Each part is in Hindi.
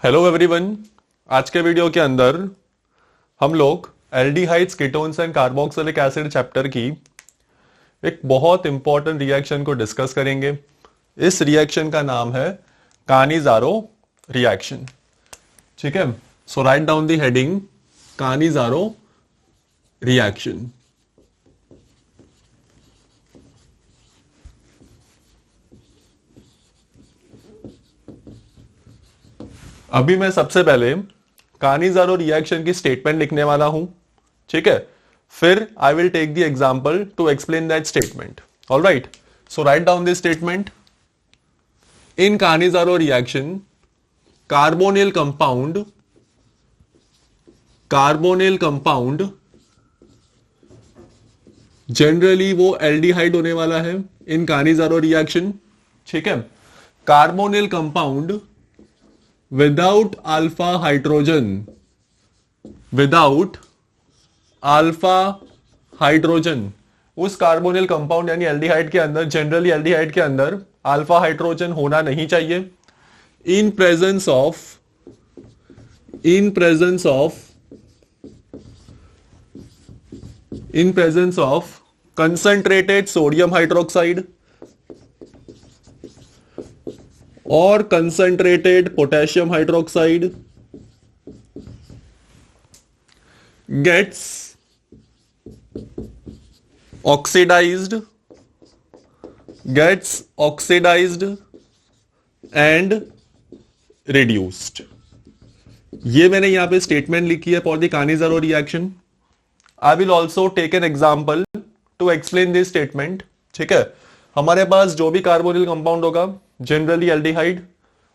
Hello everyone. आज के वीडियो के अंदर हम लोग aldehydes, ketones and carboxylic acid chapter की एक बहुत इंपॉर्टेंट रिएक्शन को डिस्कस करेंगे। इस रिएक्शन का नाम है कानिज़ारो रिएक्शन। ठीक है, so write down the heading Cannizzaro reaction. अभी मैं सबसे पहले कानिज़ारो रिएक्शन की स्टेटमेंट लिखने वाला हूं। ठीक है, फिर I will take the example to explain that statement. Alright, so write down this statement. In Cannizzaro reaction carbonyl compound generally वो एल्डिहाइड होने वाला है इन कानिज़ारो रिएक्शन। ठीक है, carbonyl compound without alpha hydrogen, उस कार्बोनिल कंपाउंड यानी एल्डिहाइड के अंदर, जनरली एल्डिहाइड के अंदर अल्फा हाइड्रोजन होना नहीं चाहिए। In presence of concentrated sodium hydroxide और concentrated potassium hydroxide gets oxidized and reduced। ये मैंने यहां पे स्टेटमेंट लिखी है for the Cannizzaro reaction. I will also take an example to explain this statement. ठीक है, हमारे पास जो भी कार्बोनिल कंपाउंड होगा जनरली एल्डिहाइड,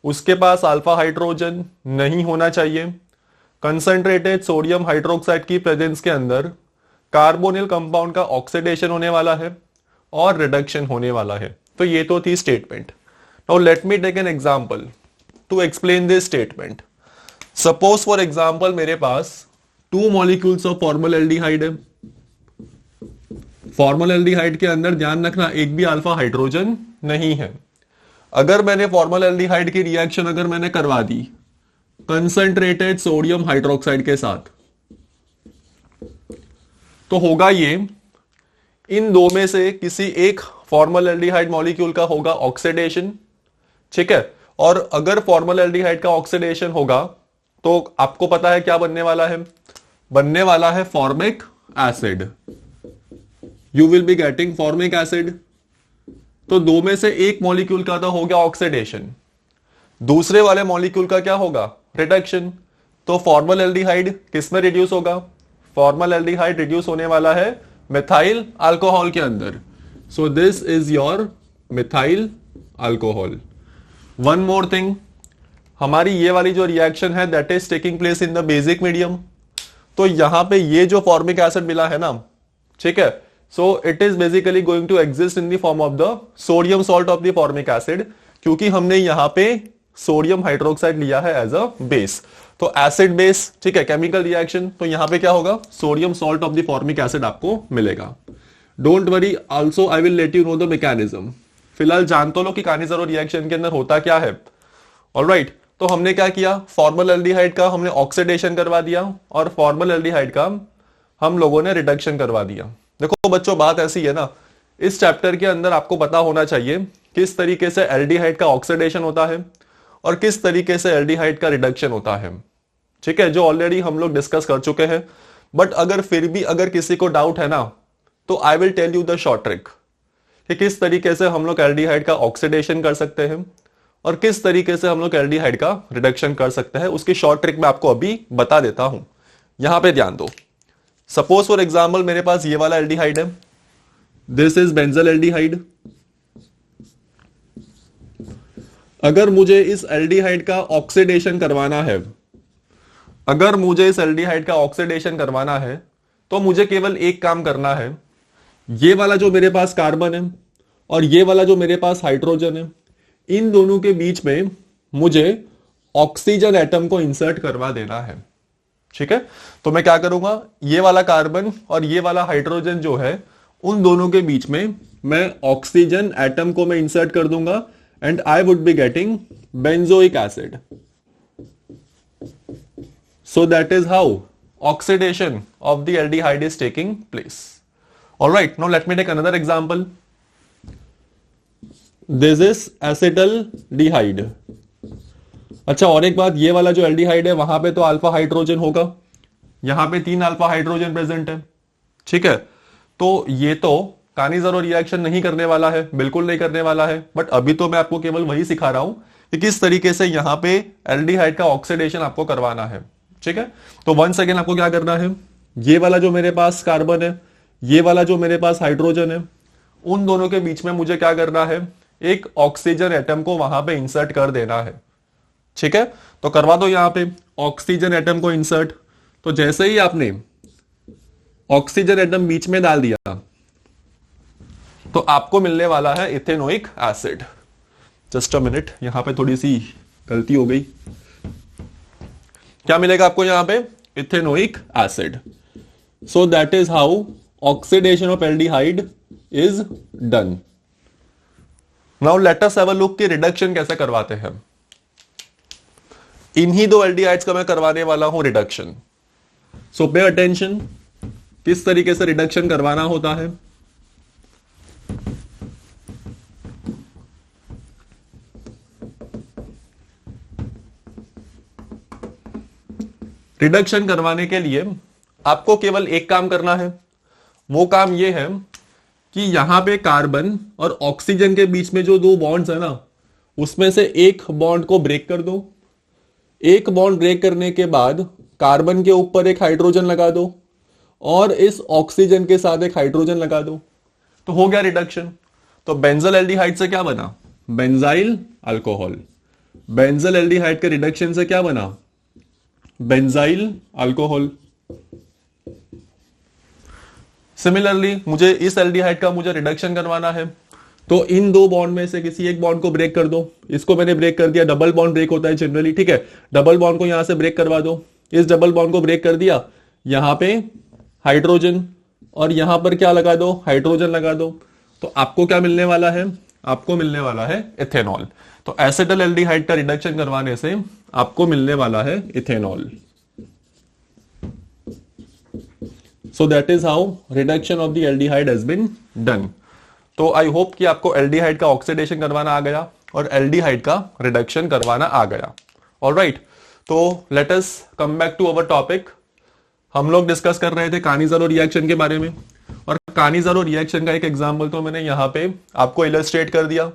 उसके पास अल्फा हाइड्रोजन नहीं होना चाहिए। कंसंट्रेटेड सोडियम हाइड्रोक्साइड की प्रेजेंस के अंदर कार्बोनिल कंपाउंड का ऑक्सीडेशन होने वाला है और रिडक्शन होने वाला है। तो ये तो थी statement. Now let me take an example to explain this statement. Suppose for example मेरे पास 2 मॉलिक्यूल्स ऑफ फॉर्मल एल्डिहाइड है। फॉर्मल एल्डिहाइड के अंदर ध्यान रखना एक भी अल्फा हाइड्रोजन नहीं है। अगर मैंने फॉर्मल एल्डिहाइड की रिएक्शन अगर मैंने करवा दी कंसंट्रेटेड सोडियम हाइड्रोक्साइड के साथ, तो होगा ये, इन दो में से किसी एक फॉर्मल एल्डिहाइड मॉलिक्यूल का होगा ऑक्सीडेशन। ठीक है, और अगर फॉर्मल एल्डिहाइड का ऑक्सीडेशन होगा तो आपको पता है क्या बनने वाला है, बनने वाला है formic acid. You will be getting formic acid. तो दो में से एक मॉलिक्यूल का तो हो गया ऑक्सीडेशन, दूसरे वाले मॉलिक्यूल का क्या होगा, रिडक्शन। तो फॉर्मल एल्डिहाइड किस में रिड्यूस होगा, फॉर्मल एल्डिहाइड रिड्यूस होने वाला है मिथाइल अल्कोहल के अंदर। सो this is your methyl alcohol. One more thing, हमारी ये वाली जो रिएक्शन है that is taking place in the basic medium. तो यहां पे ये जो फॉर्मिक एसिड मिला है ना, ठीक है, so it is basically going to exist in the form of the sodium salt of the formic acid, क्योंकि हमने यहां पे सोडियम हाइड्रोक्साइड लिया है एज अ बेस। तो एसिड बेस, ठीक है, केमिकल रिएक्शन, तो यहां पे क्या होगा, sodium salt of the formic acid आपको मिलेगा। Don't worry, also I will let you know the mechanism. फिलहाल जान तो लो कि कानिज़ारो रिएक्शन के अंदर होता क्या है। ऑलराइट, तो हमने क्या किया, फॉर्मल एल्डिहाइड का हमने ऑक्सीडेशन करवा दिया और फॉर्मल एल्डिहाइड का हम लोगों ने रिडक्शन करवा दिया। देखो बच्चों, बात ऐसी है ना, इस चैप्टर के अंदर आपको पता होना चाहिए किस तरीके से एल्डिहाइड का ऑक्सीडेशन होता है और किस तरीके से एल्डिहाइड का रिडक्शन होता है। ठीक है, जो ऑलरेडी हम लोग डिस्कस कर चुके हैं। बट अगर फिर भी अगर किसी को डाउट है ना, तो I will tell you the short trick कि किस तरीके से हम लोग एल्डिहाइड का ऑक्सीडेशन कर सकते हैं और किस तरीके से हम लोग एल्डिहाइड का रिडक्शन कर सकते हैं। उसकी शॉर्ट ट्रिक मैं आपको अभी बता देता हूं। यहां पे ध्यान दो। सपोज फॉर एग्जाम्पल मेरे पास ये वाला एल्डिहाइड है, दिस इज बेंजल एल्डिहाइड। अगर मुझे इस एल्डिहाइड का ऑक्सीडेशन करवाना है, अगर मुझे इस एल्डिहाइड का ऑक्सीडेशन करवाना है, तो मुझे केवल एक काम करना है। ये वाला जो मेरे पास कार्बन है और ये वाला जो मेरे पास हाइड्रोजन है, इन दोनों के बीच में मुझे ऑक्सीजन एटम को इंसर्ट करवा देना है। ठीक है, तो मैं क्या करूंगा, ये वाला कार्बन और ये वाला हाइड्रोजन जो है, उन दोनों के बीच में मैं ऑक्सीजन एटम को मैं इंसर्ट कर दूंगा and I would be getting benzoic acid. So that is how oxidation of the aldehyde is taking place. All right, now let me take another example. This is acetaldehyde. अच्छा, और एक बात, ये वाला जो एल्डिहाइड है वहां पे तो अल्फा हाइड्रोजन होगा, यहां पे 3 अल्फा हाइड्रोजन प्रेजेंट है, ठीक है। तो ये तो कानिज़ारो रिएक्शन नहीं करने वाला है, बिल्कुल नहीं करने वाला है। बट अभी तो मैं आपको केवल वही सिखा रहा हूं कि किस तरीके से यहां पे एल्डिहाइड का ऑक्सीडेशन आपको करवाना है, ठीक है। तो वंस अगेन आपको क्या करना है, ये वाला जो मेरे पास कार्बन है, ये वाला जो मेरे पास हाइड्रोजन है, उन दोनों के बीच में मुझे क्या करना है, एक ऑक्सीजन एटम को वहां पे इंसर्ट कर देना है, ठीक है। तो करवा दो यहां पे ऑक्सीजन एटम को इंसर्ट। तो जैसे ही आपने ऑक्सीजन एटम बीच में डाल दिया तो आपको मिलने वाला है ethanoic acid. Just a minute, यहां पे थोड़ी सी गलती हो गई। क्या मिलेगा आपको यहां पे, ethanoic acid. So that is how oxidation of aldehyde is done. Now let us have a look कि रिडक्शन कैसे करवाते हैं। इन्हीं दो एल्डिहाइड्स का मैं करवाने वाला हूं रिडक्शन। सो पे अटेंशन, किस तरीके से रिडक्शन करवाना होता है। रिडक्शन करवाने के लिए आपको केवल एक काम करना है, वो काम ये है कि यहां पे कार्बन और ऑक्सीजन के बीच में जो 2 बॉन्ड्स है ना, उसमें से एक बॉन्ड को ब्रेक कर दो। एक बॉन्ड ब्रेक करने के बाद कार्बन के ऊपर एक हाइड्रोजन लगा दो और इस ऑक्सीजन के साथ एक हाइड्रोजन लगा दो, तो हो गया रिडक्शन। तो बेंजल एल्डिहाइड से क्या बना, बेंजाइल अल्कोहल। बेंजल एल्डिहाइड के रिडक्शन से क्या बना, बेंजाइल अल्कोहल। सिमिलरली मुझे इस एल्डिहाइड का मुझे रिडक्शन करवाना है, तो इन 2 बॉन्ड में से किसी एक बॉन्ड को ब्रेक कर दो। इसको मैंने ब्रेक कर दिया, डबल बॉन्ड ब्रेक होता है जनरली, ठीक है। डबल बॉन्ड को यहां से ब्रेक करवा दो। इस डबल बॉन्ड को ब्रेक कर दिया, यहां पे हाइड्रोजन और यहां पर क्या लगा दो, हाइड्रोजन लगा दो। तो आपको क्या मिलने वाला है, आपको मिलने वाला है इथेनॉल। तो एसिटल एल्डिहाइड का रिडक्शन करवाने से आपको मिलने वाला है ethanol. So that is how reduction of the aldehyde has been done. तो आई होप कि आपको एल्डिहाइड का ऑक्सीडेशन करवाना आ गया और एल्डिहाइड का रिडक्शन करवाना आ गया। ऑलराइट, तो let us come back to our topic. हम लोग डिस्कस कर रहे थे कानिज़ारो रिएक्शन के बारे में, और कानिज़ारो रिएक्शन का एक एग्जांपल तो मैंने यहां पे आपको इलस्ट्रेट कर दिया।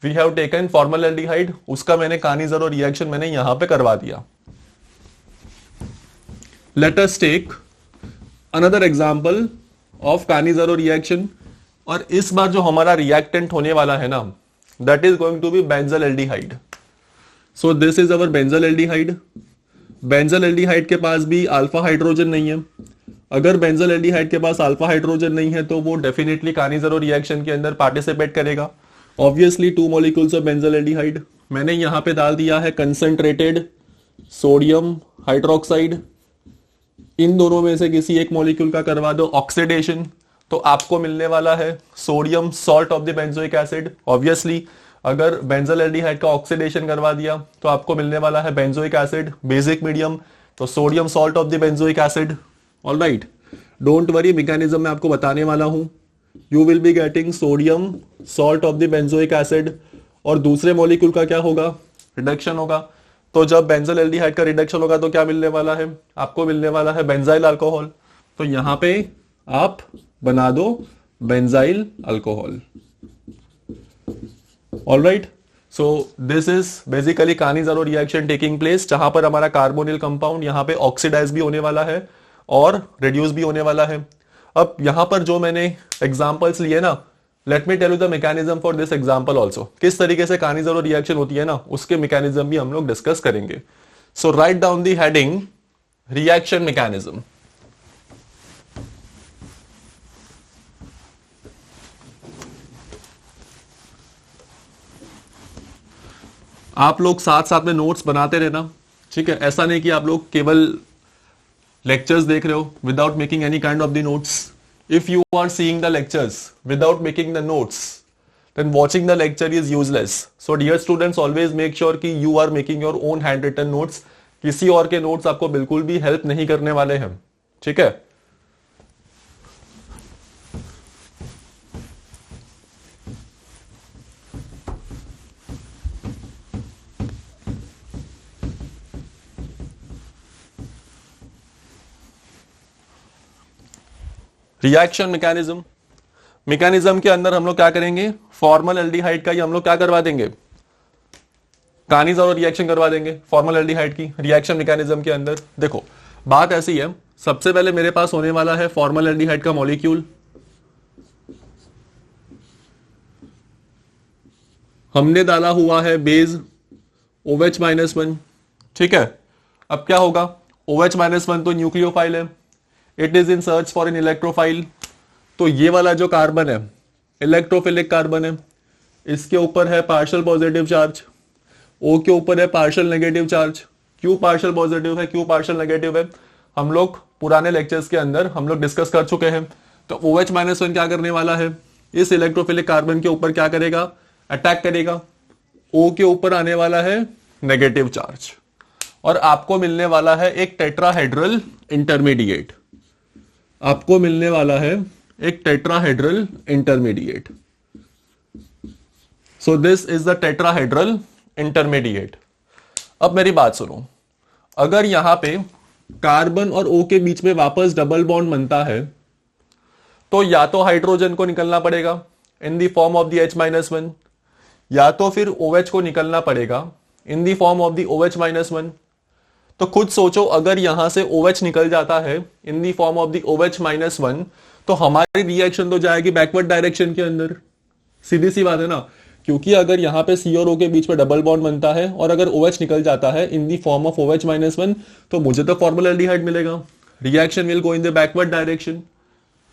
वी हैव टेकन फॉर्मल एल्डिहाइड, उसका मैंने कानिज़ारो रिएक्शन मैंने यहां पे करवा दिया। Let us take another example of Cannizzaro reaction, और इस बार जो हमारा रिएक्टेंट होने वाला है ना, that is going to be benzal aldehyde. So this is our benzal aldehyde. Benzal aldehyde के पास भी अल्फा हाइड्रोजन नहीं है। अगर बेंजल एल्डिहाइड के पास अल्फा हाइड्रोजन नहीं है तो वो डेफिनेटली कानिज़ारो रिएक्शन के अंदर पार्टिसिपेट करेगा। Obviously 2 molecules of benzyl aldehyde. मैंने यहां पे डाल दिया है कंसंट्रेटेड सोडियम हाइड्रोक्साइड। इन दोनों में से किसी एक मॉलिक्यूल का करवा दो ऑक्सीडेशन, तो आपको मिलने वाला है sodium salt of the benzoic acid. Obviously अगर बेंजल एल्डिहाइड का ऑक्सीडेशन करवा दिया तो आपको मिलने वाला है बेंजोइक एसिड, बेसिक मीडियम, तो sodium salt of the benzoic acid. Alright, don't worry, mechanism मैं आपको बताने वाला हूं। You will be getting sodium salt of the benzoic acid, और दूसरे मॉलिक्यूल का क्या होगा, रिडक्शन होगा। तो जब बेंजल एल्डिहाइड का रिडक्शन होगा तो क्या मिलने वाला है, आपको मिलने वाला है बेंजाइल अल्कोहल। तो यहां पे आप बना दो benzyl alcohol. Alright, so this is basically Cannizzaro reaction taking place, जहां पर हमारा कार्बोनिल कंपाउंड यहां पे ऑक्सीडाइज भी होने वाला है और रिड्यूस भी होने वाला है। अब यहां पर जो मैंने एग्जांपल्स लिए ना, let me tell you the mechanism for this example also. किस तरीके से कानिज़ारो रिएक्शन होती है ना, उसके मैकेनिज्म भी हम लोग डिस्कस करेंगे। So write down the heading reaction mechanism. आप लोग साथ साथ में नोट्स बनाते रहना, ठीक है। ऐसा नहीं कि आप लोग केवल लेक्चर्स देख रहे हो without making any kind of the notes. If you are seeing the lectures without making the notes, then watching the lecture is useless. So dear students, always make sure कि you are making your own handwritten notes, किसी और के नोट्स आपको बिल्कुल भी हेल्प नहीं करने वाले हैं, ठीक है। रिएक्शन मैकेनिज्म, मैकेनिज्म के अंदर हम लोग क्या करेंगे, फॉर्मल एल्डिहाइड का ही हम लोग क्या करवा देंगे, कानीज और रिएक्शन करवा देंगे फॉर्मल एल्डिहाइड की रिएक्शन मैकेनिज्म के अंदर। देखो बात ऐसी है, सबसे पहले मेरे पास होने वाला है फॉर्मल एल्डिहाइड का मॉलिक्यूल, हमने डाला हुआ है बेस OH-1, ठीक है। अब क्या होगा, OH-1 तो न्यूक्लियोफाइल है, it is in search for an electrophile. तो ये वाला जो कार्बन है इलेक्ट्रोफिलिक कार्बन है, इसके ऊपर है पार्शियल पॉजिटिव चार्ज, O के ऊपर है पार्शियल नेगेटिव चार्ज। क्यों पार्शियल पॉजिटिव है, क्यों पार्शियल नेगेटिव है, हम लोग पुराने लेक्चर्स के अंदर हम लोग डिस्कस कर चुके हैं। तो OH-1 क्या करने वाला है, इस इलेक्ट्रोफिलिक कार्बन के ऊपर क्या करेगा, अटैक करेगा। O के ऊपर आने वाला है नेगेटिव चार्ज और आपको मिलने वाला है एक टेट्राहेड्रल इंटरमीडिएट, आपको मिलने वाला है एक tetrahedral intermediate. So this is the tetrahedral intermediate. अब मेरी बात सुनो, अगर यहां पे कार्बन और O के बीच में वापस डबल बॉन्ड बनता है तो या तो हाइड्रोजन को निकलना पड़ेगा इन the form of the H-1, या तो फिर OH को निकलना पड़ेगा इन the form of the OH-1। तो खुद सोचो, अगर यहां से OH निकल जाता है in the form of the OH-1 तो हमारी रिएक्शन तो जाएगी बैकवर्ड डायरेक्शन के अंदर, सीधी सी बात है ना। क्योंकि अगर यहां पे C और O के बीच में डबल बॉन्ड बनता है और अगर OH निकल जाता है in the form of OH-1 तो मुझे तो फॉर्मल एल्डिहाइड मिलेगा, reaction will go in the backward direction,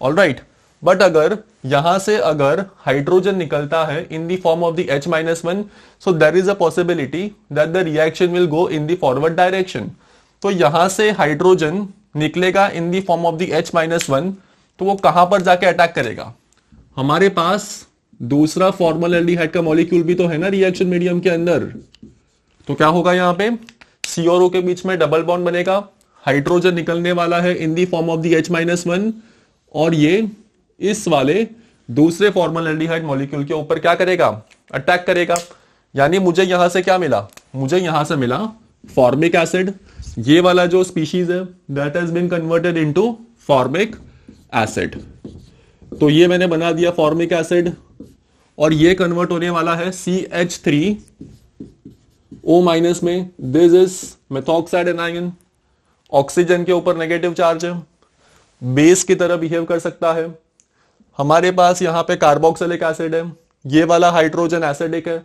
alright. But अगर यहां से अगर हाइड्रोजन निकलता है in the form of the H-1 so there is a possibility that the reaction will go in the forward direction. तो यहां से हाइड्रोजन निकलेगा in the form of the H-1 तो वो कहां पर जाके अटैक करेगा, हमारे पास दूसरा फॉर्मल एल्डिहाइड का मॉलिक्यूल भी तो है ना रिएक्शन मीडियम के अंदर। तो क्या होगा, यहां पे C और O के बीच में डबल बॉन्ड बनेगा, हाइड्रोजन निकलने वाला है in the form of the H-1 और ये इस वाले दूसरे फॉर्मल एल्डिहाइड मॉलिक्यूल के ऊपर क्या करेगा, अटैक करेगा। यानी मुझे यहां से क्या मिला, मुझे यहां से मिला फॉर्मिक एसिड, ये वाला जो स्पीशीज है that has been converted into formic acid. तो ये मैंने बना दिया फॉर्मिक एसिड और ये कन्वर्ट होने वाला है CH3O- में। This is methoxide anion, oxygen के ऊपर नेगेटिव चार्ज है, बेस की तरह बिहेव कर सकता है। हमारे पास यहां पे कार्बोक्सिलिक एसिड है, ये वाला हाइड्रोजन एसिडिक है,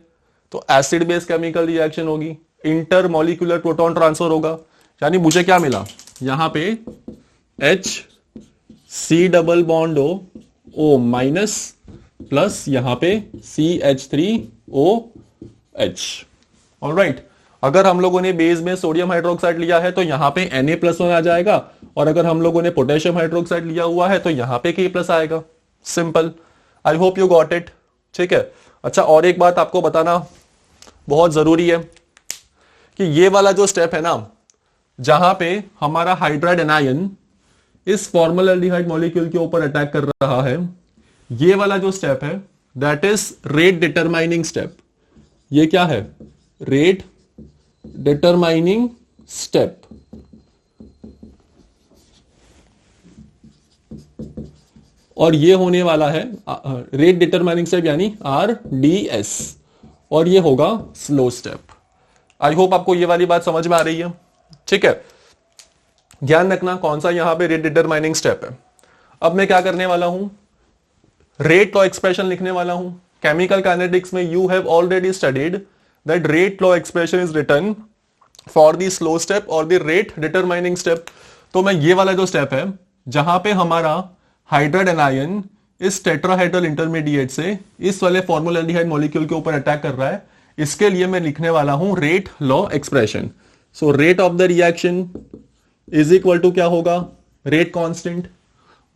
तो एसिड बेस केमिकल रिएक्शन होगी, इंटर मॉलिक्यूलर प्रोटॉन ट्रांसफर होगा। यानी मुझे क्या मिला, यहां पे HC double bond O- plus यहां पे CH3OH, ऑलराइट। अगर हम लोगों ने बेस में सोडियम हाइड्रोक्साइड लिया है तो यहां पे Na+1 आ जाएगा और अगर हम लोगों ने पोटेशियम हाइड्रोक्साइड लिया हुआ है तो यहां पे K+ आएगा, simple. I hope you got it, ठीक है। अच्छा, और एक बात आपको बताना बहुत जरूरी है कि ये वाला जो स्टेप है ना, जहां पे हमारा हाइड्राइड एनायन इस फॉर्मल एल्डिहाइड मॉलिक्यूल के ऊपर अटैक कर रहा है, ये वाला जो स्टेप है that is rate determining step. ये क्या है, रेट डिटरमाइनिंग स्टेप। और ये होने वाला है रेट डिटरमाइनिंग स्टेप यानी RDS, और ये होगा स्लो स्टेप। आई होप आपको ये वाली बात समझ में आ रही है, ठीक है। ध्यान रखना कौन सा यहां पे रेट डिटरमाइनिंग स्टेप है। अब मैं क्या करने वाला हूं, रेट लॉ एक्सप्रेशन लिखने वाला हूं। केमिकल काइनेटिक्स में you have already studied that rate law expression is written for the slow step और द रेट डिटरमाइनिंग स्टेप। तो मैं ये वाला जो स्टेप है जहां पे हमारा हाइड्राइड एनायन इस टेट्राहेड्रल इंटरमीडिएट से इस वाले फॉर्मल एल्डिहाइड मॉलिक्यूल के ऊपर अटैक कर रहा है, इसके लिए मैं लिखने वाला हूं rate law expression. So rate of the reaction is equal to क्या होगा, रेट कांस्टेंट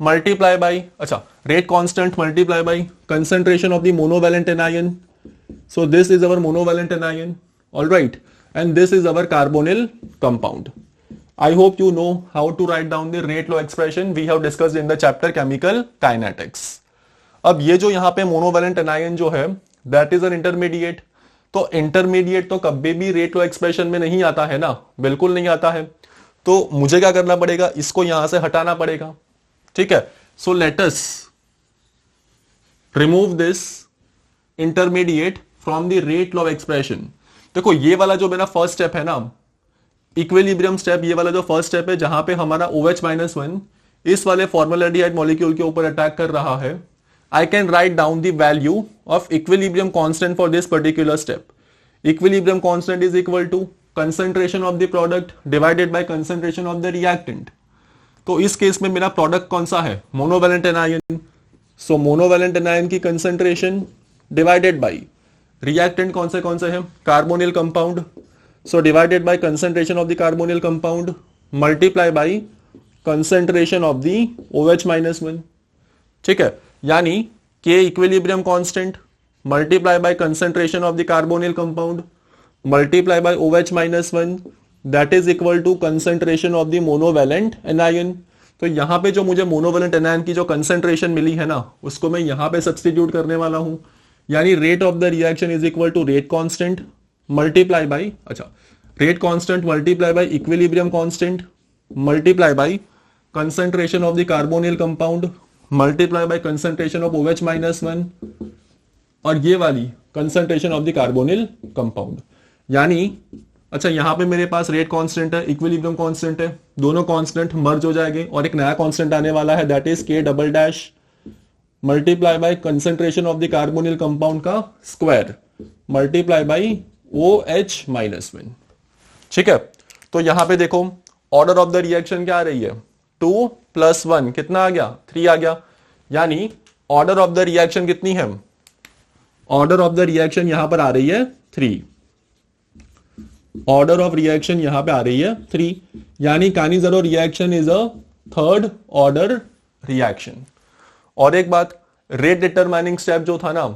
मल्टीप्लाई बाय, अच्छा rate constant multiply by concentration of the monovalent anion. So this is our monovalent anion, alright. and this is our carbonyl compound. I hope you know how to write down the rate law expression we have discussed in the chapter chemical kinetics. अब ये जो यहां पे मोनोवैलेंट एनायन जो है दैट इज एन इंटरमीडिएट, तो इंटरमीडिएट तो कभी भी रेट लॉ एक्सप्रेशन में नहीं आता है ना, बिल्कुल नहीं आता है। तो मुझे क्या करना पड़ेगा, इसको यहां से हटाना पड़ेगा, ठीक है। So let us remove this intermediate from the rate law expression. देखो ये वाला जो मेरा फर्स्ट स्टेप है ना, इक्विलिब्रियम स्टेप, ये वाला जो फर्स्ट स्टेप है जहां पे हमारा OH-1 इस वाले फॉर्मलडिहाइड मॉलिक्यूल के ऊपर अटैक कर रहा है, I can write down the value of equilibrium constant for this particular step. Equilibrium constant is equal to concentration of the product divided by concentration of the reactant. तो इस केस में मेरा प्रोडक्ट कौन सा है, monovalent anion. So monovalent anion की कंसंट्रेशन डिवाइडेड बाय रिएक्टेंट कौन से हैं, carbonyl compound. So divided by concentration of the carbonyl compound multiply by concentration of the OH-1, ठीक है। यानी K equilibrium constant multiply by concentration of the carbonyl compound multiply by OH-1 that is equal to concentration of the monovalent anion. तो यहां पे जो मुझे मोनोवैलेंट एनायन की जो कंसंट्रेशन मिली है ना, उसको मैं यहां पे सब्स्टिट्यूट करने वाला हूं। यानी rate of the reaction is equal to rate constant multiply by, अच्छा, rate constant multiply by equilibrium constant multiply by concentration of the carbonyl compound multiply by concentration of OH-1 और ये वाली concentration of the carbonyl compound. यानी अच्छा यहां पे मेरे पास रेट कांस्टेंट है, इक्विलिब्रियम कांस्टेंट है, दोनों कांस्टेंट मर्ज हो जाएंगे और एक नया कांस्टेंट आने वाला है that is K double dash multiply by concentration of the carbonyl compound का स्क्वायर मल्टीप्लाई बाय OH-1, ठीक है। तो यहां पे देखो ऑर्डर ऑफ द रिएक्शन क्या आ रही है, 2 + 1 कितना आ गया, 3 आ गया। यानी ऑर्डर ऑफ द रिएक्शन कितनी है, ऑर्डर ऑफ द रिएक्शन यहां पर आ रही है 3, ऑर्डर ऑफ रिएक्शन यहां पे आ रही है 3। यानी Cannizzaro reaction is a third order reaction. और एक बात, रेट डिटरमाइनिंग स्टेप जो था ना,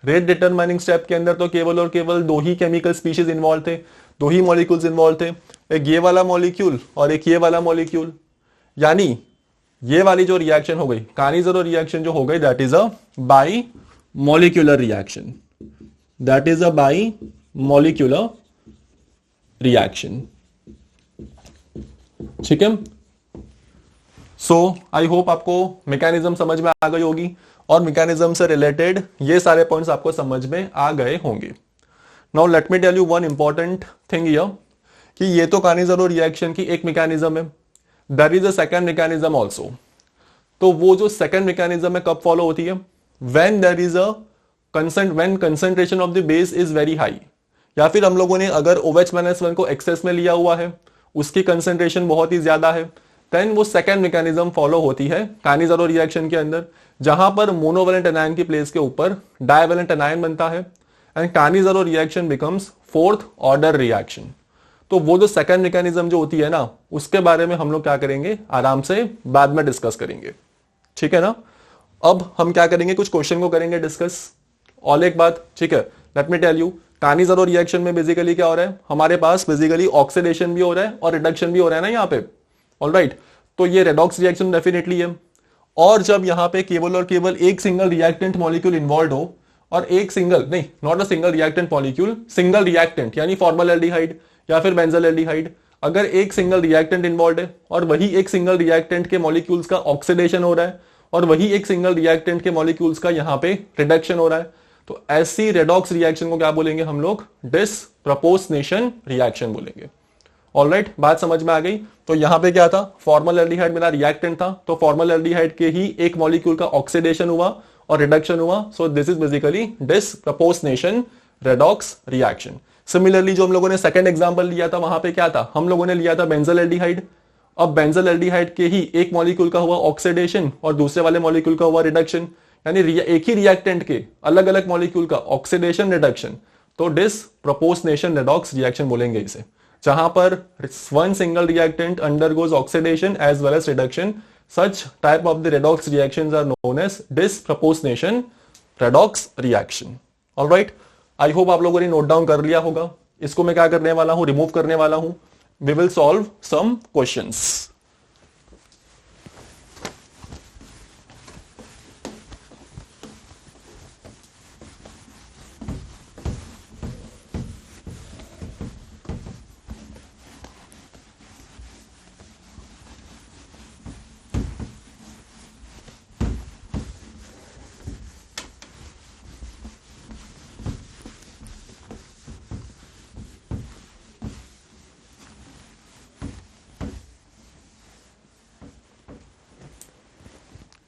रेट डिटरमाइनिंग स्टेप के अंदर तो केवल और केवल दो ही केमिकल स्पीशीज इन्वॉल्व थे, दो ही मॉलिक्यूल्स इन्वॉल्व थे, एक ये वाला मॉलिक्यूल और एक ये वाला मॉलिक्यूल। यानी ये वाली जो रिएक्शन हो गई कानिज़रो रिएक्शन जो हो गई that is a by molecular reaction, that is a by molecular reaction, ठीक है। सो आई होप आपको मैकेनिज्म समझ में आ गई होगी और मैकेनिज्म से रिलेटेड ये सारे पॉइंट्स आपको समझ में आ गए होंगे। Now let me tell you one important thing here कि ये तो कानिज़रो रिएक्शन की एक मैकेनिज्म है, there is a second mechanism also. तो वो जो सेकंड मैकेनिज्म है कब फॉलो होती है, when there is a when concentration of the base is very high, या फिर हम लोगों ने अगर OH-1 को एक्सेस में लिया हुआ है, उसकी कंसंट्रेशन बहुत ही ज्यादा है, देन वो सेकंड मैकेनिज्म फॉलो होती है कानिज़रो रिएक्शन के अंदर, जहां पर मोनोवैलेंट एनायन की प्लेस के ऊपर डाइवैलेंट एनायन बनता है and Cannizzaro reaction becomes fourth order reaction. तो वो जो सेकंड मैकेनिज्म जो होती है ना, उसके बारे में हम लोग क्या करेंगे, आराम से बाद में डिस्कस करेंगे, ठीक है ना। अब हम क्या करेंगे, कुछ क्वेश्चन को करेंगे डिस्कस। और एक बात, ठीक है, let me tell you, Cannizzaro reaction में बेसिकली क्या हो रहा है, हमारे पास बेसिकली ऑक्सीडेशन भी हो रहा है और रिडक्शन भी हो रहा है ना यहाँ पे, ऑलराइट। तो ये रेडॉक्स रिएक्शन डेफिनेटली है। और जब यहाँ पे केवल और केवल एक सिंगल रिएक्टेंट मॉलिक्यूल इन्वॉल्व हो, और एक सिंगल नहीं, not a single reactant molecule, single reactant यानी फॉर्मलडिहाइड या फिर बेंजोल्डिहाइड, अगर एक सिंगल रिएक्टेंट इन्वॉल्व है और वही एक सिंगल रिएक्टेंट के मॉलिक्यूल्स का ऑक्सीडेशन हो रहा है और वही एक सिंगल रिएक्टेंट के मॉलिक्यूल्स का यहाँ पे रिडक्शन हो रहा है, तो ऐसी रेडॉक्स रिएक्शन को क्या बोलेंगे हम लोग, डिसप्रपोर्शनेशन रिएक्शन बोलेंगे। ऑलराइट, बात समझ में आ गई। तो यहां पे क्या था, फॉर्मलडिहाइड मेरा रिएक्टेंट था, तो फॉर्मलडिहाइड के ही एक मॉलिक्यूल का ऑक्सीडेशन हुआ और रिडक्शन हुआ, सो this is basically disproportionation redox reaction. Similarly जो हम लोगों ने सेकंड एग्जांपल लिया था, वहां पे क्या था, हम लोगों ने लिया था बेंजोल्डिहाइड। अब बेंजोल्डिहाइड के ही एक मॉलिक्यूल का हुआ ऑक्सीडेशन और दूसरे वाले मॉलिक्यूल का हुआ रिडक्शन, यानी एक ही रिएक्टेंट के अलग अलग मॉलिक्यूल का ऑक्सीडेशन रिडक्शन, तो डिसप्रपोर्शनेशन रेडॉक्स रिएक्शन बोलेंगे इसे, जहां पर one single reactant undergoes oxidation as well as reduction, such type of the redox reactions are known as disproportionation redox reaction. All right, I hope आप लोगों ने नोट डाउन कर लिया होगा। इसको मैं क्या करने वाला हूं, रिमूव करने वाला हूं. We will solve some questions.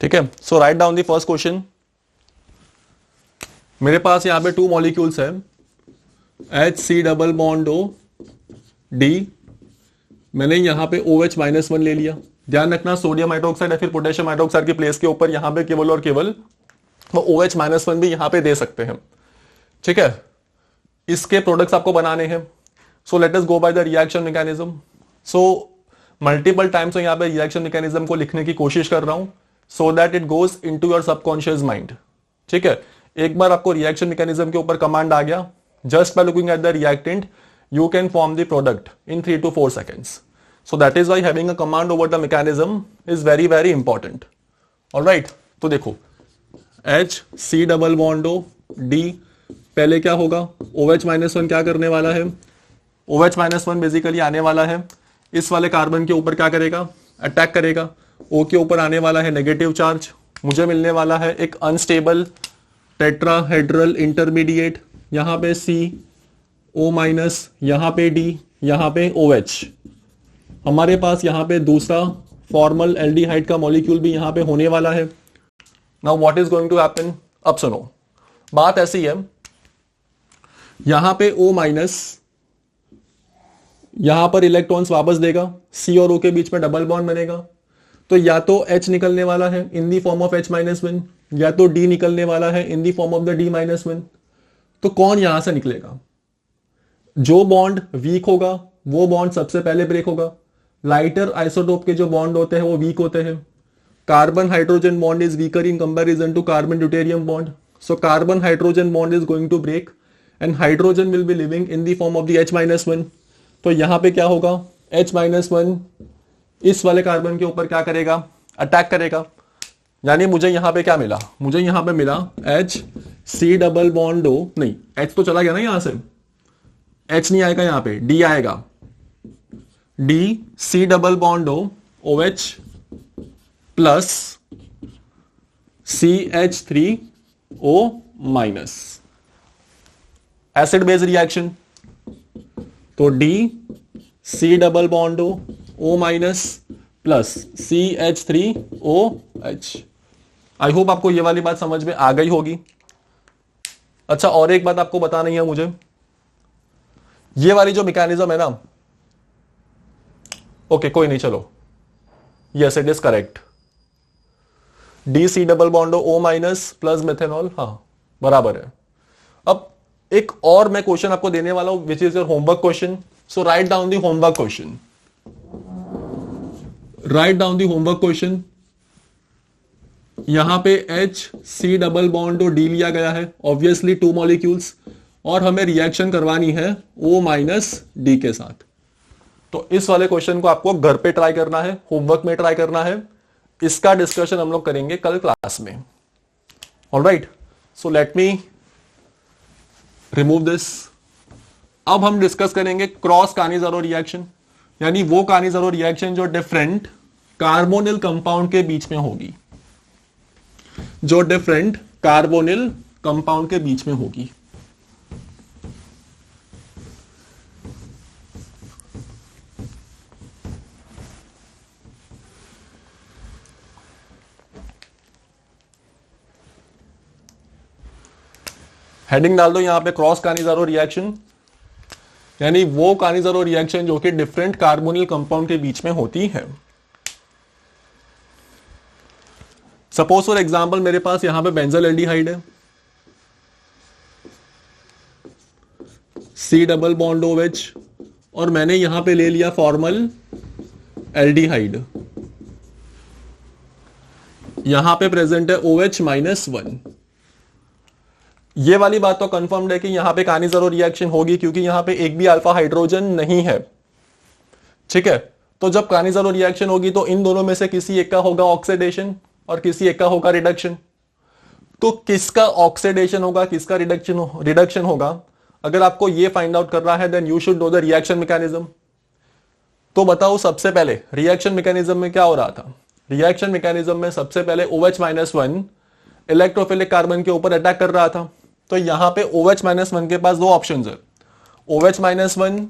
ठीक है. So write down the first question. मेरे पास यहां पे 2 मॉलिक्यूल्स है, HC double bond O D. मैंने यहां पे OH -1 ले लिया. ध्यान रखना सोडियम हाइड्रोक्साइड या फिर पोटेशियम हाइड्रोक्साइड की प्लेस के ऊपर यहां पे केवल और केवल वो OH -1 भी यहां पे दे सकते हैं. ठीक है. इसके प्रोडक्ट्स आपको बनाने हैं. So let us go by the reaction mechanism. So multiple times मैं यहां पे रिएक्शन मैकेनिज्म को लिखने की कोशिश कर रहा हूं so that it goes into your subconscious mind. ठीक है. एक बार आपको रिएक्शन मैकेनिज्म के ऊपर कमांड आ गया, just by looking at the reactant you can form the product in 3 to 4 seconds. So that is why having a command over the mechanism is very very important. Alright, तो देखो H C double bond O D, पहले क्या होगा, OH -1 क्या करने वाला है, OH -1 बेसिकली आने वाला है इस वाले कार्बन के ऊपर, क्या करेगा, अटैक करेगा. O के ऊपर आने वाला है नेगेटिव चार्ज, मुझे मिलने वाला है एक अनस्टेबल टेट्राहेड्रल इंटरमीडिएट, यहां पे C O-, यहां पे D, यहां पे OH. हमारे पास यहां पे दूसरा फॉर्मल एल्डिहाइड का मॉलिक्यूल भी यहां पे होने वाला है. Now what is going to happen, अब सुनो, बात ऐसी है, यहां पे O-, यहां पर इलेक्ट्रॉन्स वापस देगा, C और O के बीच में डबल बॉन्ड बनेगा, तो या तो H निकलने वाला है in the form of H -1, या तो D निकलने वाला है in the form of the D -1. तो कौन यहां से निकलेगा, जो बॉन्ड वीक होगा वो बॉन्ड सबसे पहले ब्रेक होगा. लाइटर आइसोटोप के जो बॉन्ड होते हैं वो वीक होते हैं. Carbon hydrogen bond is weaker in comparison to carbon deuterium bond. So carbon hydrogen bond is going to break and hydrogen will be living in the form of the H -1. तो यहां पे क्या होगा, H -1 इस वाले कार्बन के ऊपर क्या करेगा, अटैक करेगा. यानी मुझे यहां पे क्या मिला, मुझे यहां पे मिला H C double bond O, नहीं H तो चला गया ना यहां से, H नहीं आएगा, यहां पे D आएगा, D C double bond O OH plus CH3O-. Acid base reaction, तो D C double bond O plus CH3OH. आई होप आपको ये वाली बात समझ में आ गई होगी. अच्छा, और एक बात आपको बतानी है मुझे, ये वाली जो मैकेनिज्म है ना, ओके कोई नहीं, चलो, yes it is correct, DC double bond O- plus methanol, हाँ बराबर है. अब एक और मैं क्वेश्चन आपको देने वाला हूं which is your homework question. So write down the homework question, write down the homework question. यहां पे H C double bond D लिया गया है, ऑब्वियसली 2 मॉलिक्यूल्स, और हमें रिएक्शन करवानी है O- D के साथ. तो इस वाले क्वेश्चन को आपको घर पे ट्राई करना है, होमवर्क में ट्राई करना है. इसका डिस्कशन हम लोग करेंगे कल क्लास में. Alright, so let me remove this. अब हम डिस्कस करेंगे क्रॉस कानिज़ारो रिएक्शन, यानी वो कानिज़ारो रिएक्शन जो डिफरेंट कार्बोनिल कंपाउंड के बीच में होगी, जो डिफरेंट कार्बोनिल कंपाउंड के बीच में होगी. हेडिंग डाल दो यहां पे, क्रॉस कानिज़ारो रिएक्शन, यानी वो कानिज़ारो रिएक्शन जो कि डिफरेंट कार्बोनिल कंपाउंड के बीच में होती है. सपोज फॉर एग्जांपल मेरे पास यहां पे बेंजल एल्डिहाइड है, C डबल बॉन्ड OH, और मैंने यहां पे ले लिया फॉर्मल एल्डिहाइड, यहां पे प्रेजेंट है OH -1. ये वाली बात तो कंफर्म्ड है कि यहां पे कानिज़ारो रिएक्शन होगी, क्योंकि यहां पे एक भी अल्फा हाइड्रोजन नहीं है। ठीक है, तो जब कानिज़ारो रिएक्शन होगी तो इन दोनों में से किसी एक का होगा ऑक्सीडेशन और किसी एक का होगा रिडक्शन। तो किसका ऑक्सीडेशन होगा, किसका रिडक्शन होगा, अगर आपको ये फाइंड आउट करना है then you should know the reaction mechanism. तो बताओ सबसे पहले रिएक्शन मैकेनिज्म में क्या हो रहा था। रिएक्शन मैकेनिज्म में सबसे पहले OH-1 इलेक्ट्रोफिलिक कार्बन के ऊपर अटैक कर रहा था। तो यहां पे OH-1 के पास दो ऑप्शंस है। OH-1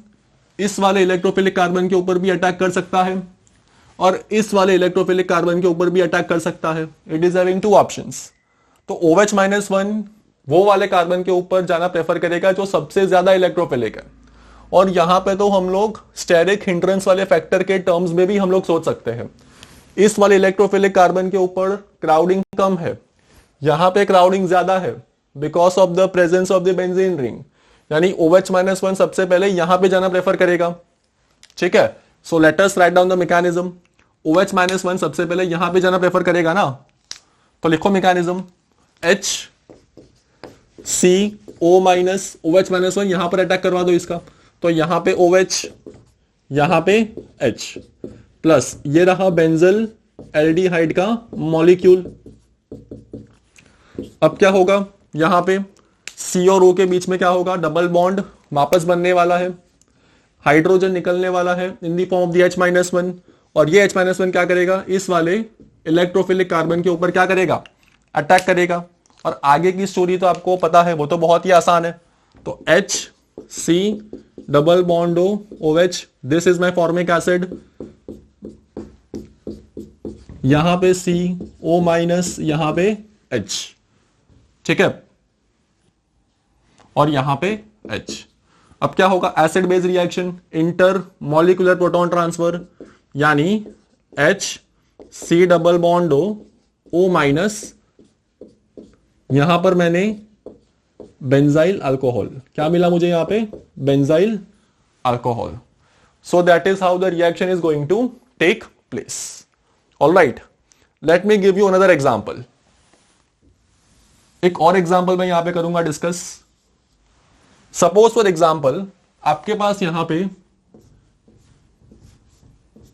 इस वाले इलेक्ट्रोफिलिक कार्बन के ऊपर भी अटैक कर सकता है और इस वाले इलेक्ट्रोफिलिक कार्बन के ऊपर भी अटैक कर सकता है। It is having two options. तो OH-1 वो वाले कार्बन के ऊपर जाना प्रेफर करेगा जो सबसे ज्यादा इलेक्ट्रोफिलिक है। और यहां पे तो हम लोग स्टेरिक हिंड्रेंस वाले फैक्टर के टर्म्स में भी हम लोग सोच सकते हैं। इस वाले इलेक्ट्रोफिलिक कार्बन के ऊपर क्राउडिंग कम है, यहां पे क्राउडिंग ज्यादा है because of the presence of the benzene ring. यानी OH-1 सबसे पहले यहां पे जाना प्रेफर करेगा। ठीक है, so let us right down the mechanism. OH-1 सबसे पहले यहां पे जाना प्रेफर करेगा ना, तो लिखो मैकेनिज्म HCO- OH-1 यहां पर अटैक करवा दो इसका। तो यहां पे OH, यहां पे H प्लस ये रहा बेंजल एल्डिहाइड का मॉलिक्यूल। अब क्या होगा, यहां पे C और O के बीच में क्या होगा, डबल बॉन्ड वापस बनने वाला है, हाइड्रोजन निकलने वाला है in the form of the H-1। और ये H-1 क्या करेगा, इस वाले इलेक्ट्रोफिलिक कार्बन के ऊपर क्या करेगा, अटैक करेगा। और आगे की स्टोरी तो आपको पता है, वो तो बहुत ही आसान है। तो HC double bond OH, this is my formic acid. यहां पे CO- यहां पे H। ठीक है, और यहां पे H। अब क्या होगा, acid base reaction, inter molecular proton transfer, यानी HC डबल बॉन्ड O-, यहां पर मैंने बेंजाइल अल्कोहल, क्या मिला मुझे यहां पे, benzyl alcohol. So that is how the reaction is going to take place. Alright, let me give you another example. एक और एग्जांपल मैं यहां पे करूंगा डिस्कस। सपोज फॉर एग्जांपल आपके पास यहां पे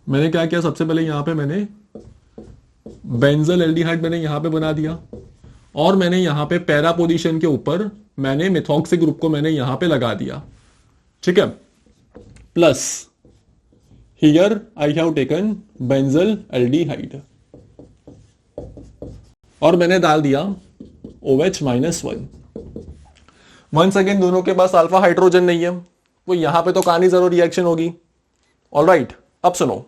मैंने क्या किया, सबसे पहले यहां पे मैंने बेंजल एल्डिहाइड मैंने यहां पे बना दिया और मैंने यहां पे पैरा पोजीशन के ऊपर मैंने मिथॉक्सी ग्रुप को मैंने यहां पे लगा दिया। ठीक है, plus here I have taken benzyl aldehyde और मैंने डाल दिया OH-1। वंस अगेन दोनों के पास अल्फा हाइड्रोजन नहीं है, वो यहां पे तो कानिज़ारो रिएक्शन होगी। ऑलराइट, अब सुनो,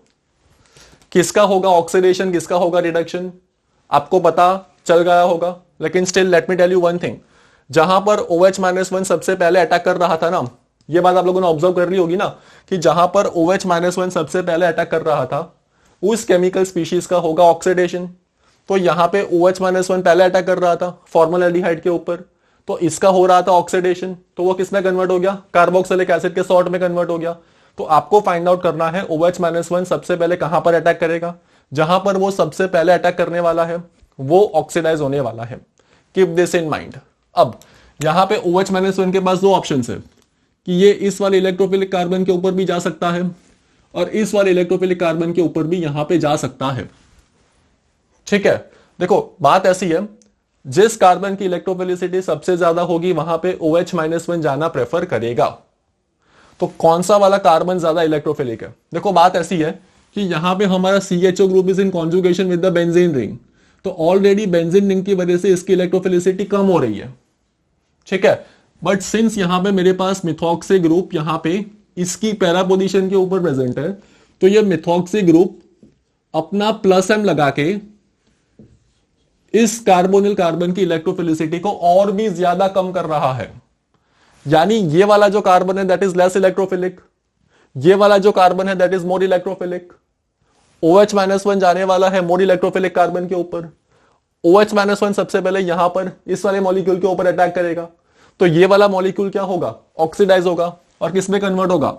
किसका होगा ऑक्सीडेशन, किसका होगा रिडक्शन, आपको पता चल गया होगा। लेकिन still let me tell you one thing, जहां पर OH-1 सबसे पहले अटैक कर रहा था ना, ये बात आप लोगों ने ऑब्जर्व कर ली होगी ना, कि जहां पर OH-1 सबसे पहले अटैक कर रहा था उस केमिकल स्पीशीज का होगा ऑक्सीडेशन। तो यहां पे OH-1 पहले अटैक कर रहा था फॉर्मलडिहाइड के ऊपर, तो इसका हो रहा था ऑक्सीडेशन, तो वो किस में कन्वर्ट हो गया, कार्बोक्सिलिक एसिड के सॉल्ट में कन्वर्ट हो गया। तो आपको फाइंड आउट करना है OH-1 सबसे पहले कहां पर अटैक करेगा, जहां पर वो सबसे पहले अटैक करने वाला है वो ऑक्सीडाइज होने वाला है। Keep this in mind. अब यहां पे OH-1 के पास दो ऑप्शन है कि ये इस वाले इलेक्ट्रोफिलिक कार्बन के ऊपर भी जा सकता है और इस वाले इलेक्ट्रोफिलिक कार्बन के ऊपर भी यहां पे जा सकता है। ठीक है, देखो बात ऐसी है, जिस कार्बन की इलेक्ट्रोफिलिसिटी सबसे ज्यादा होगी वहां पे OH-1 जाना प्रेफर करेगा। तो कौन सा वाला कार्बन ज्यादा इलेक्ट्रोफिलिक है, देखो बात ऐसी है कि यहां पे हमारा CHO group is in conjugation with the benzene ring, तो ऑलरेडी बेंजीन रिंग की वजह से इसकी इलेक्ट्रोफिलिसिटी कम हो रही है। ठीक है, बट सिंस यहां पे मेरे पास मिथॉक्सी ग्रुप यहां पे इसकी पैरा पोजीशन के ऊपर प्रेजेंट है, तो ये मिथॉक्सी ग्रुप अपना +M लगा के इस कार्बोनिल कार्बन की इलेक्ट्रोफिलिसिटी को और भी ज्यादा कम कर रहा है। यानी ये वाला जो कार्बन है दैट इज लेस इलेक्ट्रोफिलिक, ये वाला जो कार्बन है that is more electrophilic. OH-1 जाने वाला है मोर इलेक्ट्रोफिलिक कार्बन के ऊपर। OH-1 सबसे पहले यहां पर इस वाले मॉलिक्यूल के ऊपर अटैक करेगा, तो ये वाला मॉलिक्यूल क्या होगा, ऑक्सीडाइज होगा और किस में कन्वर्ट होगा,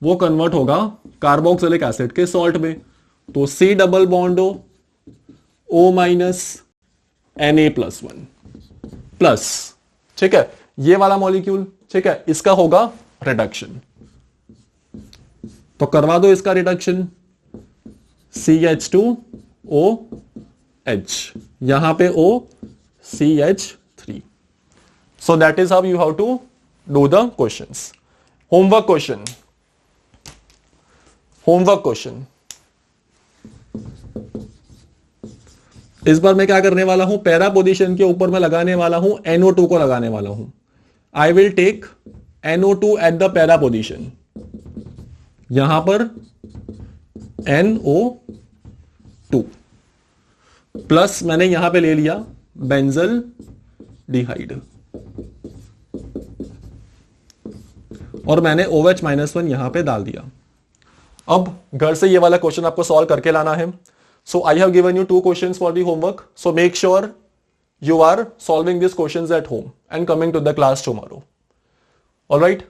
वो कन्वर्ट होगा कार्बोक्सिलिक एसिड के सॉल्ट में। तो C double bond O- Na+1 plus ठीक है, ये वाला मॉलिक्यूल, ठीक है, इसका होगा रिडक्शन। तो करवा दो इसका रिडक्शन, CH2OH, यहां पे O CH3। So that is how you have to do the questions. Homework question, homework question. इस बार मैं क्या करने वाला हूं, पैरा पोजीशन के ऊपर मैं लगाने वाला हूं NO2 को लगाने वाला हूं। I will take NO2 at the para position, यहां पर NO2 प्लस मैंने यहां पे ले लिया बेंजल डिहाइड, और मैंने OH-1 यहां पे डाल दिया। अब घर से ये वाला क्वेश्चन आपको सॉल्व करके लाना है। So I have given you 2 questions for the homework, so make sure you are solving this questions at home and coming to the class tomorrow. Alright,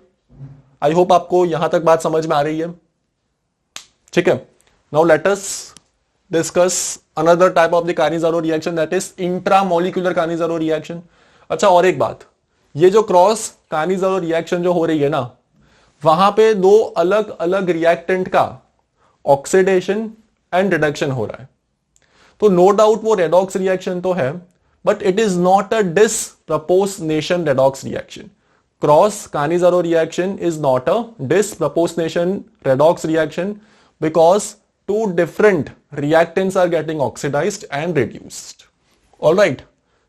I hope आपको यहां तक बात समझ में आ रही है। ठीक है, now let us discuss another type of the Cannizzaro reaction, that is intramolecular Cannizzaro reaction. अच्छा, और एक बात, ये जो क्रॉस कानिज़ारो रिएक्शन जो हो रही है ना, वहां पे 2 अलग अलग रिएक्टेंट का ऑक्सीडेशन एंड रिडक्शन हो रहा है। तो नो डाउट वो रेडॉक्स रिएक्शन तो है, but it is not a disproportionation redox reaction. Cross Cannizzaro reaction is not a disproportionation redox reaction because 2 different reactants are getting oxidized and reduced. All right.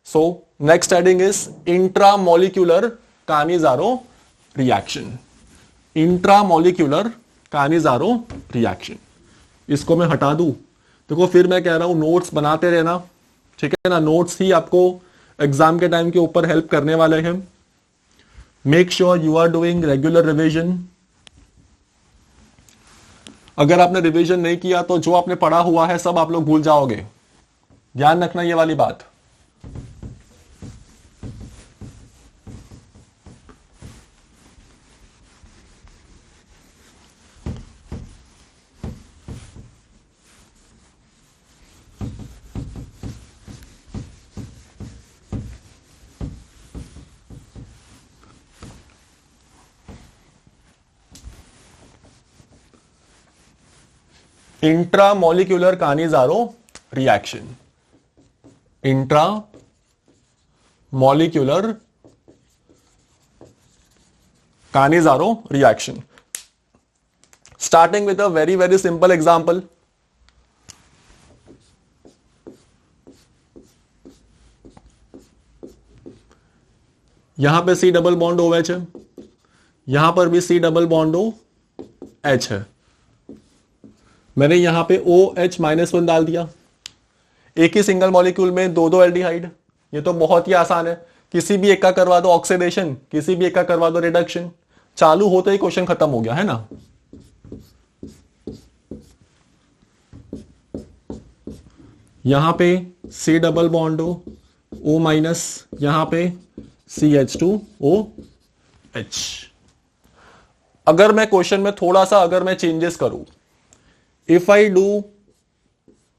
So next heading is intramolecular कानिज़ारो reaction. Intramolecular कानिज़ारो reaction. इसको मैं हटा दूं, देखो फिर मैं कह रहा हूं नोट्स बनाते रहना, ठीक है ना। नोट्स ही आपको एग्जाम के टाइम के ऊपर हेल्प करने वाले हैं। Make sure you are doing regular revision. अगर आपने रिविजन नहीं किया तो जो आपने पढ़ा हुआ है सब आप लोग भूल जाओगे, ध्यान रखना ये वाली बात। Intramolecular Cannizzaro reaction, intramolecular Cannizzaro reaction, starting with a very very simple example. यहां पे C डबल बॉन्ड OH है, यहां पर भी C डबल बॉन्ड OH है, मैंने यहां पे OH-1 डाल दिया। एक ही सिंगल मॉलिक्यूल में 2 एल्डिहाइड, ये तो बहुत ही आसान है, किसी भी एक का करवा दो ऑक्सीडेशन, किसी भी एक का करवा दो रिडक्शन, चालू होते ही क्वेश्चन खत्म हो गया, है ना। यहां पे C डबल बॉन्ड O-, यहां पे CH2OH। अगर मैं क्वेश्चन में थोड़ा सा अगर मैं चेंजेस करूं, if I do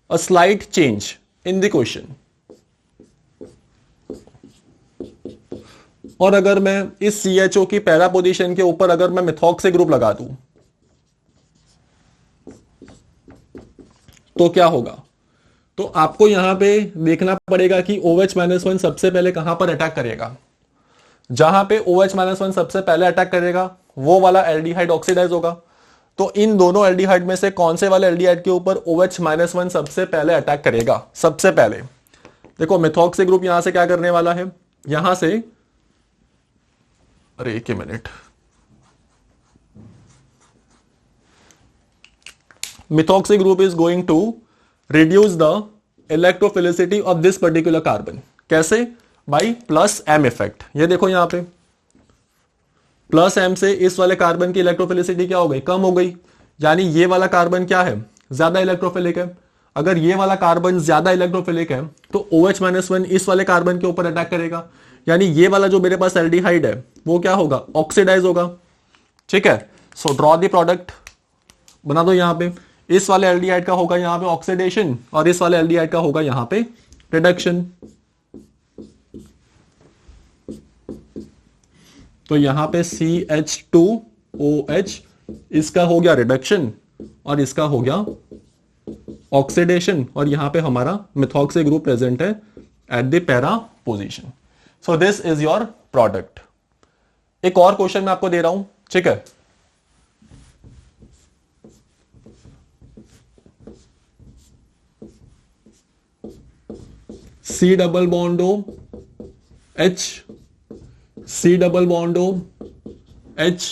a slight change in the question, और अगर मैं इस CHO की पैरा पोजीशन के ऊपर अगर मैं मिथॉक्सी ग्रुप लगा दूं तो क्या होगा, तो आपको यहां पे देखना पड़ेगा कि OH-1 सबसे पहले कहां पर अटैक करेगा। जहां पे OH-1 सबसे पहले अटैक करेगा वो वाला एल्डिहाइड ऑक्सीडाइज होगा। तो इन दोनों एल्डिहाइड में से कौन से वाले एल्डिहाइड के ऊपर OH-1 सबसे पहले अटैक करेगा। सबसे पहले देखो मिथॉक्सी ग्रुप यहां से क्या करने वाला है, यहां से, अरे एक minute, methoxy group is going to reduce the electrophilicity of this particular carbon. कैसे, बाई +M इफेक्ट। ये देखो यहां पे +M से इस वाले कार्बन की इलेक्ट्रोफिलिसिटी क्या हो गई, कम हो गई। यानी ये वाला कार्बन क्या है, ज्यादा इलेक्ट्रोफिलिक है। अगर ये वाला कार्बन ज्यादा इलेक्ट्रोफिलिक है तो OH-1 इस वाले कार्बन के ऊपर अटैक करेगा, यानी ये वाला जो मेरे पास एल्डिहाइड है वो क्या होगा, ऑक्सीडाइज होगा। ठीक है, सो ड्रॉ द प्रोडक्ट, बना दो। यहां पे इस वाले एल्डिहाइड का होगा यहां पे ऑक्सीडेशन और इस वाले एल्डिहाइड का होगा यहां पे रिडक्शन। तो यहां पे CH2OH, इसका हो गया रिडक्शन और इसका हो गया ऑक्सीडेशन, और यहां पे हमारा मिथॉक्सी ग्रुप प्रेजेंट है eight the para position. So this is your product. एक और क्वेश्चन मैं आपको दे रहा हूं, ठीक है. C double bond O H, C double bond O H,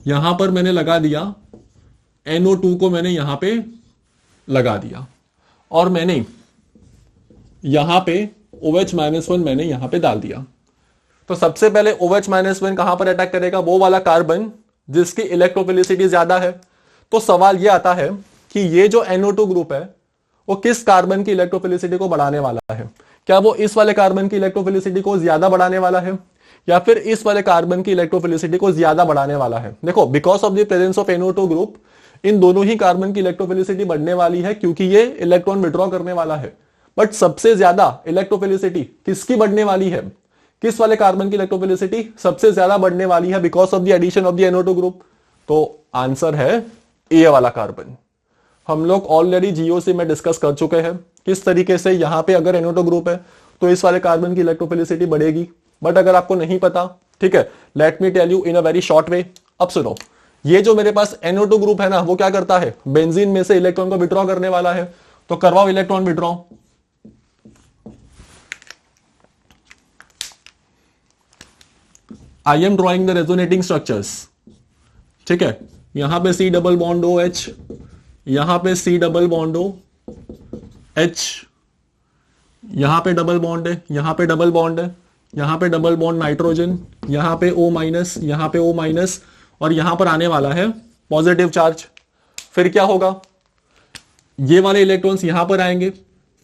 यहां पर मैंने लगा दिया NO2 को, मैंने यहां पे लगा दिया, और मैंने यहां पे OH-1 मैंने यहां पे डाल दिया. तो सबसे पहले OH-1 कहां पर अटैक करेगा? वो वाला कार्बन जिसकी इलेक्ट्रोफिलिसिटी ज्यादा है. तो सवाल यह आता है कि ये जो NO2 ग्रुप है वो किस कार्बन की इलेक्ट्रोफिलिसिटी को बढ़ाने वाला है? क्या वो इस वाले कार्बन की इलेक्ट्रोफिलिसिटी को ज्यादा बढ़ाने वाला है, या फिर इस वाले कार्बन की इलेक्ट्रोफिलिसिटी को ज्यादा बढ़ाने वाला है? देखो, because of the presence of NO2 group in दोनों ही कार्बन की इलेक्ट्रोफिलिसिटी बढ़ने वाली है, क्योंकि ये इलेक्ट्रॉन विड्रॉ करने वाला है. बट सबसे ज्यादा इलेक्ट्रोफिलिसिटी किसकी बढ़ने वाली है? किस वाले कार्बन की इलेक्ट्रोफिलिसिटी सबसे ज्यादा बढ़ने वाली है because of the addition of the NO2 group? तो आंसर है ए वाला कार्बन. हम लोग ऑलरेडी GOC में डिस्कस कर चुके हैं किस तरीके से यहां पे अगर NO2 ग्रुप है तो इस वाले कार्बन की इलेक्ट्रोफिलिसिटी बढ़ेगी. बट अगर आपको नहीं पता, ठीक है, let me tell you in a very short way. अब सुनो, ये जो मेरे पास NO2 ग्रुप है ना, वो क्या करता है? बेंजीन में से इलेक्ट्रॉन को विड्रॉ करने वाला है. तो करवाओ electron withdraw. I am drawing the resonating structures. ठीक है, यहां पे C डबल बॉन्ड OH, यहां पे C डबल बॉन्ड OH, यहां पे डबल बॉन्ड है, यहां पे डबल बॉन्ड है, यहां पे डबल बॉन्ड नाइट्रोजन, यहां पे O माइनस, यहां पे O माइनस, और यहां पर आने वाला है पॉजिटिव चार्ज. फिर क्या होगा? ये वाले इलेक्ट्रॉन्स यहां पर आएंगे,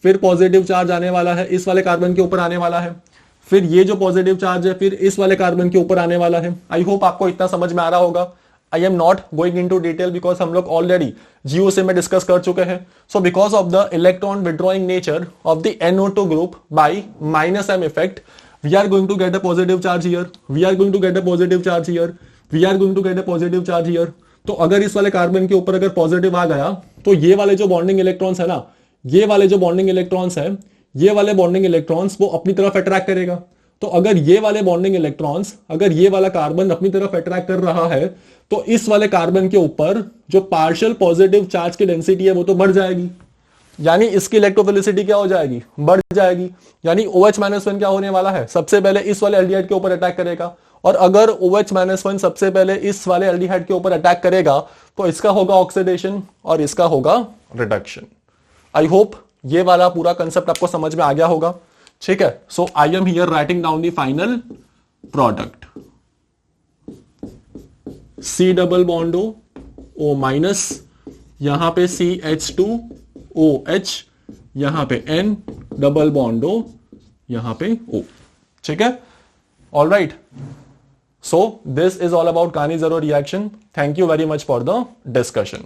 फिर पॉजिटिव चार्ज आने वाला है, इस वाले कार्बन के ऊपर आने वाला है, फिर ये जो पॉजिटिव चार्ज है फिर इस वाले कार्बन के ऊपर आने वाला है. आई होप आपको इतना समझ में आ रहा होगा. I am not going in to detail because हम लोग ऑलरेडी GOC में डिस्कस कर चुके हैं. So because of the electron withdrawing nature of the NO2 group by -M effect, we are going to get a positive charge here, we are going to get a positive charge here, we are going to get a positive charge here. तो अगर इस वाले कार्बन के ऊपर अगर पॉजिटिव आ गया तो ये वाले जो बॉन्डिंग इलेक्ट्रॉन्स है ना, ये वाले जो बॉन्डिंग इलेक्ट्रॉन्स है, ये वाले बॉन्डिंग इलेक्ट्रॉन्स वो अपनी तरफ अट्रैक्ट करेगा. तो अगर ये वाले बॉन्डिंग इलेक्ट्रॉन्स, अगर ये वाला कार्बन अपनी तरफ अट्रैक्ट कर रहा है तो इस वाले कार्बन के ऊपर जो पार्शियल पॉजिटिव चार्ज की डेंसिटी है वो तो बढ़ जाएगी, यानी इसकी इलेक्ट्रोफिलिसिटी क्या हो जाएगी? बढ़ जाएगी. यानी OH-1 क्या होने वाला है? सबसे पहले इस वाले एल्डिहाइड के ऊपर अटैक करेगा, और अगर OH-1 सबसे पहले इस वाले एल्डिहाइड के ऊपर अटैक करेगा तो इसका होगा ऑक्सीडेशन और इसका होगा रिडक्शन. आई होप ये वाला पूरा कंसेप्ट आपको समझ में आ गया होगा. ठीक है, so I am here writing down the final product. C double bond O minus, यहां पे CH2OH, यहां पे N डबल बॉन्ड O, यहां पे O. ठीक है, all right. So this is all about Cannizzaro reaction. Thank you very much for the discussion.